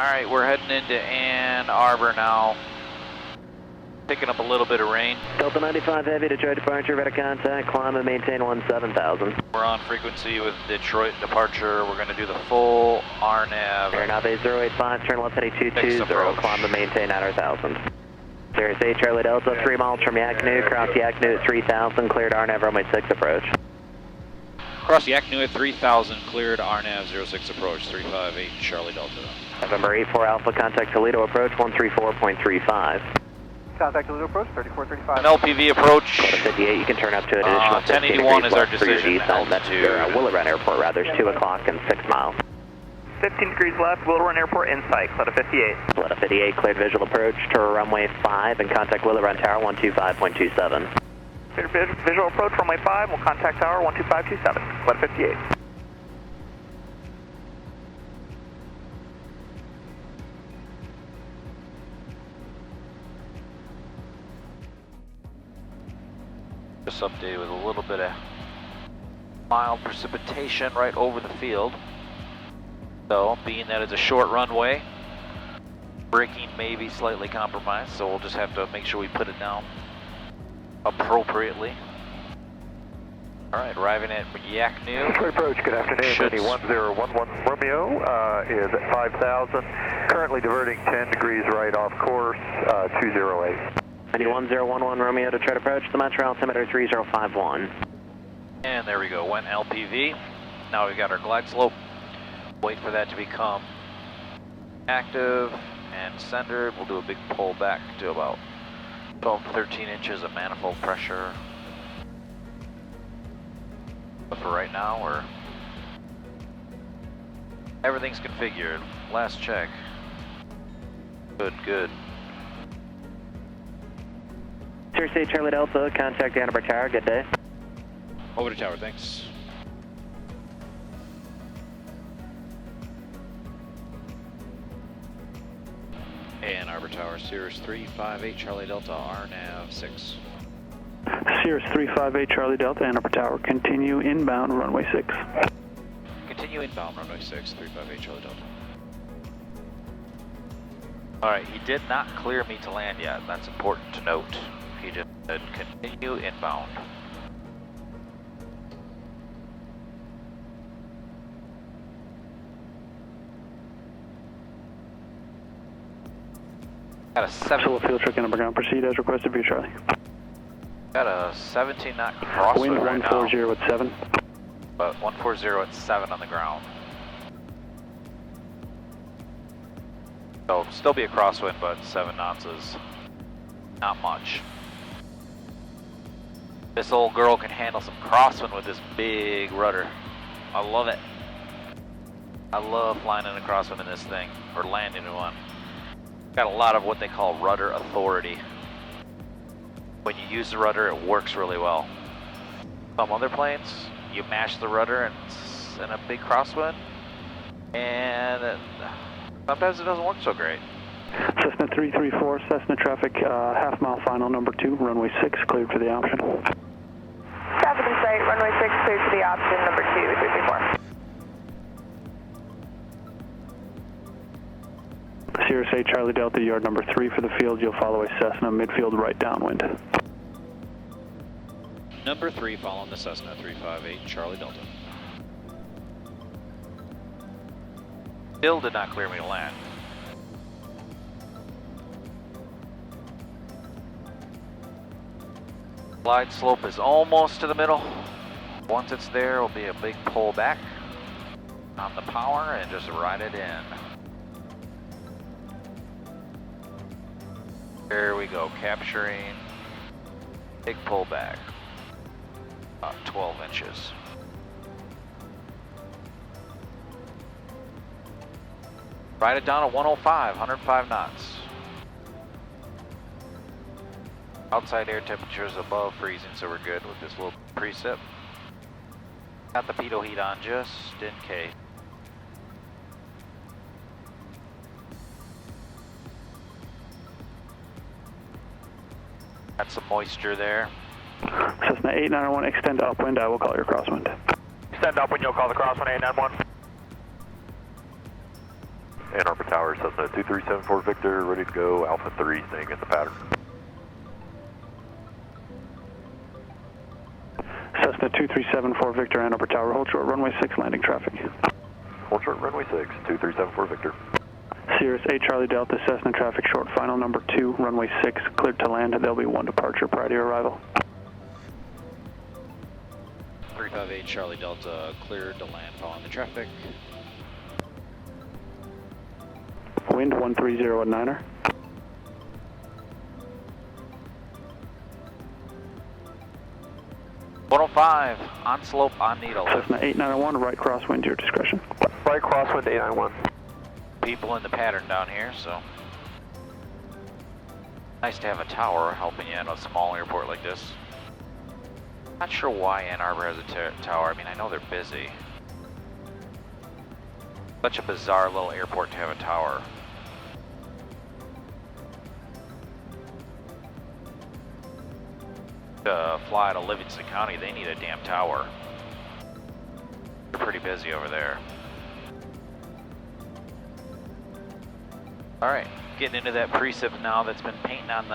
Alright, we're heading into Arbor now. Picking up a little bit of rain. Delta 95 Heavy, Detroit departure, ready contact, climb and maintain 17,000. We're on frequency with Detroit departure. We're going to do the full RNAV. RNAV 085, turn left heading 220, climb and maintain 9,000. Cirrus A Charlie Delta, 3 miles from Yaknu, cross Yaknu at 3,000, cleared RNAV runway 6 approach. Cross Yaknu at 3,000, cleared RNAV 06 approach, 358 Charlie Delta. November 84 Alpha, contact Toledo approach 134.35. Contact Toledo approach 3435. An LPV approach. 58, you can turn up to an additional 1081 is our decision. That's Willow Run Airport, rather, it's 2 o'clock and 6 miles. 15 degrees left, Willow Run Airport in sight, Cleta 58. Cleta 58, cleared visual approach to runway 5 and contact Willow Run Tower 125.27. Cleared visual approach runway 5, we'll contact tower 12527, Cleta 58. Just updated with a little bit of mild precipitation right over the field. So, being that it's a short runway, braking may be slightly compromised, so we'll just have to make sure we put it down appropriately. Alright, arriving at Yaknu. Detroit approach, good afternoon. Ready 1011 Romeo is at 5,000. Currently diverting 10 degrees right off course, 208. 1011 Romeo, Detroit approach, the metro altimeter 3051. And there we go, went LPV. Now we've got our glide slope. Wait for that to become active and centered. We'll do a big pull back to about 12 to 13 inches of manifold pressure. But for right now, everything's configured. Last check. Good, good. Cirrus A Charlie Delta, contact Arbor Tower, good day. Over to tower, thanks. And Arbor Tower, Cirrus 358 Charlie Delta, RNAV 6. Cirrus 358 Charlie Delta, Arbor Tower, continue inbound runway 6. Continue inbound runway 6, 358 Charlie Delta. Alright, he did not clear me to land yet, that's important to note. He just said continue inbound. Got a field check and ground. Proceed as requested for you, Charlie. Got a 17 knot crosswind Wind right 140 now. at 7. But 140 at 7 on the ground. So still be a crosswind, but 7 knots is not much. This old girl can handle some crosswind with this big rudder. I love it. I love flying in a crosswind in this thing, or landing in one. Got a lot of what they call rudder authority. When you use the rudder, it works really well. Some other planes, you mash the rudder and it's in a big crosswind, and sometimes it doesn't work so great. Cessna 334, Cessna traffic, half mile final number 2, runway 6, cleared for the option. Traffic in sight, runway 6, cleared for the option number 2, 334. Cirrus A Charlie Delta, yard number 3 for the field. You'll follow a Cessna midfield right downwind. Number 3 following the Cessna 358 Charlie Delta. Still did not clear me to land. Glide slope is almost to the middle. Once it's there, it'll be a big pull back on the power and just ride it in. There we go, capturing big pullback, about 12 inches. Ride it down at 105, 105 knots. Outside air temperature is above freezing, so we're good with this little precip. Got the pitot heat on just in case. Got some moisture there. Cessna 891, extend upwind. I will call your crosswind. Extend upwind, you'll call the crosswind 891. Ann Arbor Tower, Cessna 2374 Victor, ready to go, Alpha 3, staying in the pattern. Cessna 2374 Victor, Ann Arbor Tower, hold short, runway 6, landing traffic. Hold short, runway 6, 2374 Victor. Cirrus 8 Charlie Delta, Cessna traffic short, final number 2, runway 6, cleared to land. There'll be 1 departure prior to your arrival. 358 Charlie Delta, cleared to land following the traffic. Wind 130 at Niner. .105, on slope, on needle. Cessna 8901, right crosswind, your discretion. Right crosswind 891. People in the pattern down here, so nice to have a tower helping you in a small airport like this. Not sure why Ann Arbor has a tower. I mean, I know they're busy. Such a bizarre little airport to have a tower. To fly to Livingston County, they need a damn tower. They're pretty busy over there. All right, getting into that precip now that's been painting on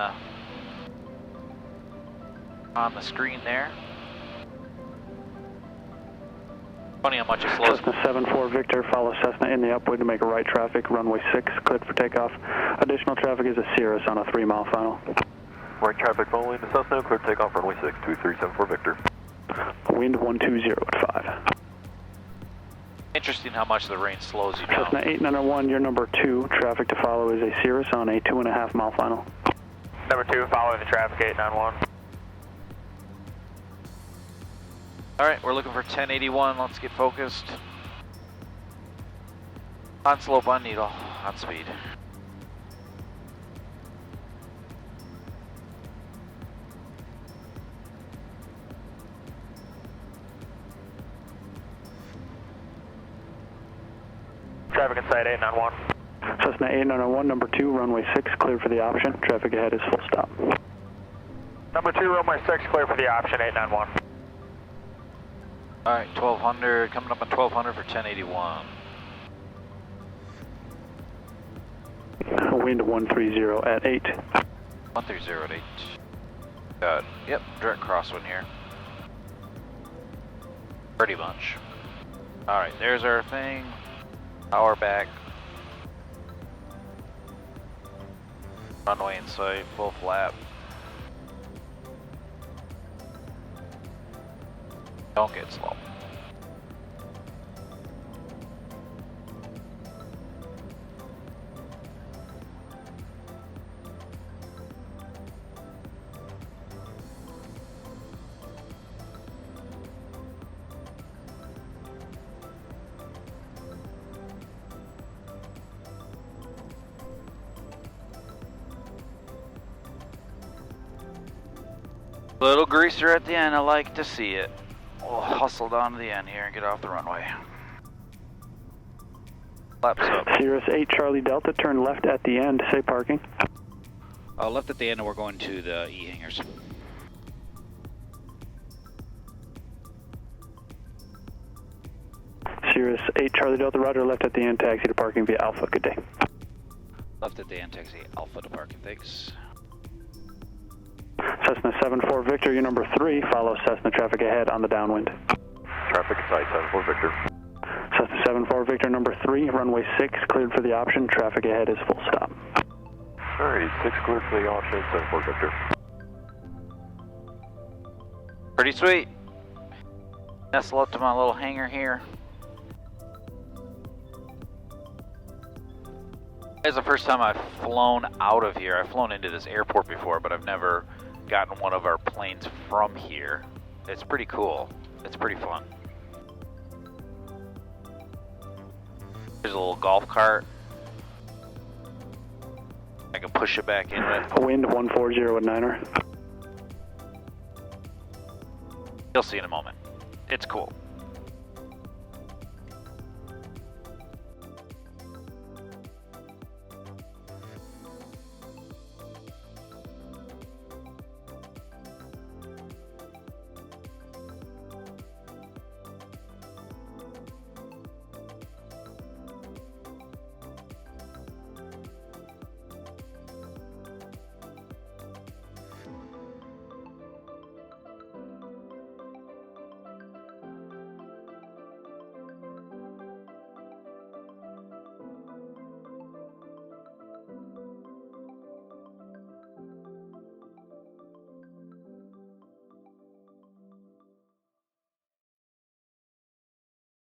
the screen there. Funny how much it slows. Cessna 74 Victor, follow Cessna in the upwind to make a right traffic, runway 6, cleared for takeoff. Additional traffic is a Cirrus on a 3-mile final. Right traffic following the Cessna, clear to take off, runway 6, 2374 Victor. Wind 120 at 5. Interesting how much the rain slows you down. Cessna 8901, your number 2, traffic to follow is a Cirrus on a 2.5-mile final. Number 2, following the traffic 891. All right, we're looking for 1081. Let's get focused. On slope, on needle, on speed. Traffic in sight 891. Cessna 8901, number 2, runway 6, cleared for the option. Traffic ahead is full stop. Number 2, runway 6, clear for the option 891. All right, 1200, coming up on 1200 for 1081. Wind 130 at 8. 130 at 8. Got, yep, direct crosswind here. Pretty much. All right, there's our thing. Power back. Runway in sight, full flap. Don't get slow. Little greaser at the end, I like to see it. We'll hustle down to the end here and get off the runway. Flaps up. Cirrus 8 Charlie Delta, turn left at the end, say parking. Left at the end, and we're going to the E-hangars. Cirrus 8 Charlie Delta, roger, left at the end, taxi to parking via Alpha, good day. Left at the end, taxi Alpha to parking, thanks. Cessna 74 Victor, your number 3, follow Cessna traffic ahead on the downwind. Traffic in sight, 74 Victor. Cessna 74 Victor, number 3, runway 6, cleared for the option, traffic ahead is full stop. Alright, 6 clear for the option, 74 Victor. Pretty sweet. Nestle up to my little hangar here. It's the first time I've flown out of here. I've flown into this airport before, but I've never gotten one of our planes from here. It's pretty cool. It's pretty fun. There's a little golf cart. I can push it back in with. Wind 140 at Niner. You'll see in a moment. It's cool.